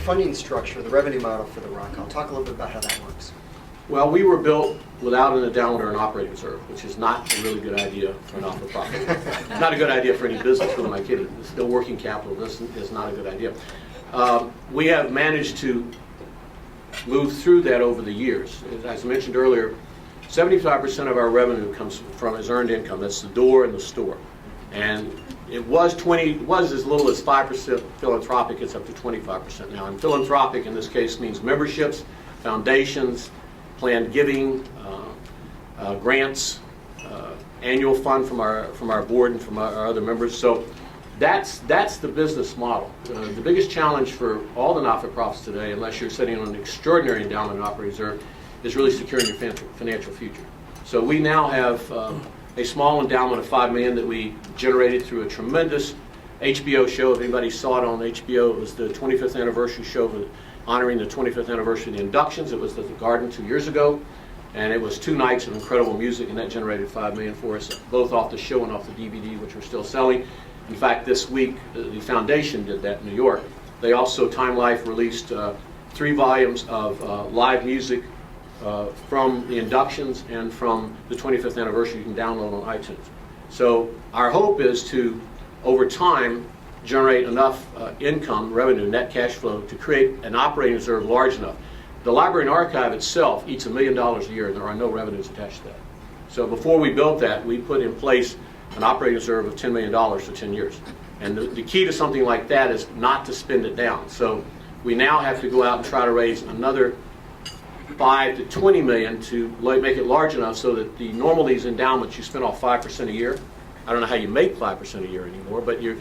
funding structure, the revenue model for the Rock Hall. Talk a little bit about how that works. Well, we were built without an endowment or an operating reserve, which is not a really good idea for an not-for-profit. It's not a good idea for any business, what am I kidding? There's no working capital. This is not a good idea. We have managed to move through that over the years. As I mentioned earlier, 75% of our revenue is earned income. That's the door and the store. And it was as little as 5% philanthropic. It's up to 25% now. And philanthropic in this case means memberships, foundations, planned giving, grants, annual fund from our board and from our other members. So that's the business model. The biggest challenge for all the not-for-profits today, unless you're sitting on an extraordinary endowment and operating reserve, is really securing your financial future. So we now have a small endowment of $5 million that we generated through a tremendous HBO show. If anybody saw it on HBO, it was the 25th anniversary show honoring the 25th anniversary of the Inductions. It was at the Garden 2 years ago, and it was 2 nights of incredible music, and that generated $5 million for us, both off the show and off the DVD, which we're still selling. In fact, this week, the foundation did that in New York. They also, Time Life released 3 volumes of live music from the Inductions and from the 25th anniversary. You can download on iTunes. So our hope is to, over time, generate enough income, revenue, net cash flow to create an operating reserve large enough. The library and archive itself eats $1 million a year, and there are no revenues attached to that. So before we built that, we put in place an operating reserve of $10 million for 10 years. And the key to something like that is not to spend it down. So we now have to go out and try to raise another $5 to $20 million to make it large enough so that the normal these endowments, you spend off 5% a year. I don't know how you make 5% a year anymore, but you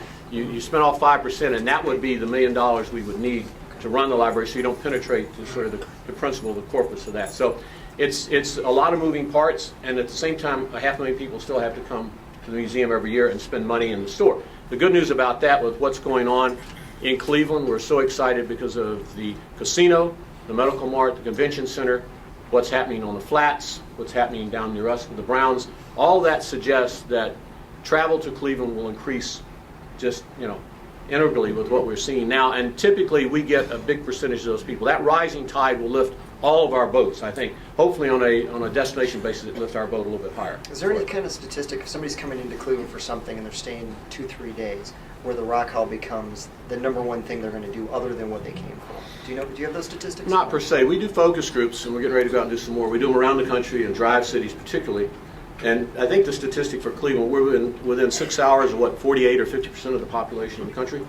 spend off 5%, and that would be the $1 million we would need to run the library, so you don't penetrate the sort of the principle, the corpus of that. So it's a lot of moving parts, and at the same time, 500,000 people still have to come to the museum every year and spend money in the store. The good news about that, with what's going on in Cleveland, we're so excited because of the casino, the medical mart, the convention center, what's happening on the flats, what's happening down near us with the Browns. All that suggests that travel to Cleveland will increase just, integrally with what we're seeing now. And typically we get a big percentage of those people. That rising tide will lift all of our boats, I think. Hopefully on a destination basis, it lifts our boat a little bit higher. Is there any kind of statistic, if somebody's coming into Cleveland for something and they're staying 2-3 days, where the Rock Hall becomes the #1 thing they're going to do other than what they came for? Do you have those statistics? Not per se. We do focus groups, and we're getting ready to go out and do some more. We do them around the country and drive cities particularly. And I think the statistic for Cleveland, we're within 6 hours of 48 or 50% of the population of the country.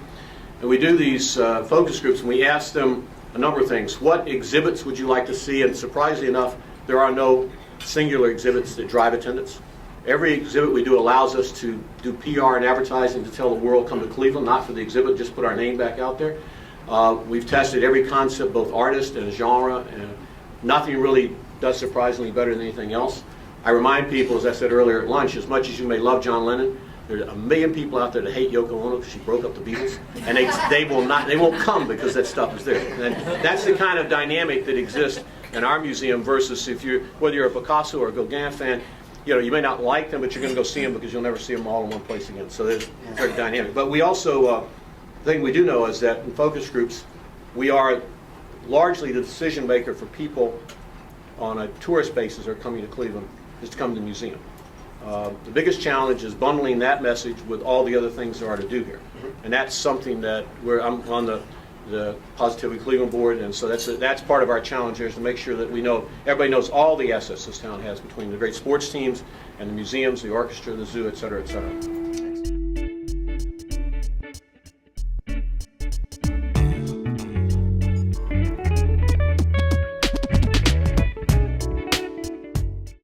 And we do these focus groups, and we ask them a number of things. What exhibits would you like to see? And surprisingly enough, there are no singular exhibits that drive attendance. Every exhibit we do allows us to do PR and advertising to tell the world, come to Cleveland, not for the exhibit, just put our name back out there. We've tested every concept, both artist and genre, and nothing really does surprisingly better than anything else. I remind people, as I said earlier at lunch, as much as you may love John Lennon, there's 1 million people out there that hate Yoko Ono because she broke up the Beatles, and they won't come because that stuff is there. And that's the kind of dynamic that exists in our museum versus whether you're a Picasso or a Gauguin fan, you may not like them, but you're going to go see them because you'll never see them all in one place again. So there's very dynamic. But we also, the thing we do know is that in focus groups, we are largely the decision maker for people on a tourist basis are coming to Cleveland, is to come to the museum. The biggest challenge is bundling that message with all the other things there are to do here. And that's something that I'm on the Positively Cleveland board, and so that's part of our challenge here, is to make sure that everybody knows all the assets this town has between the great sports teams and the museums, the orchestra, the zoo, et cetera, et cetera.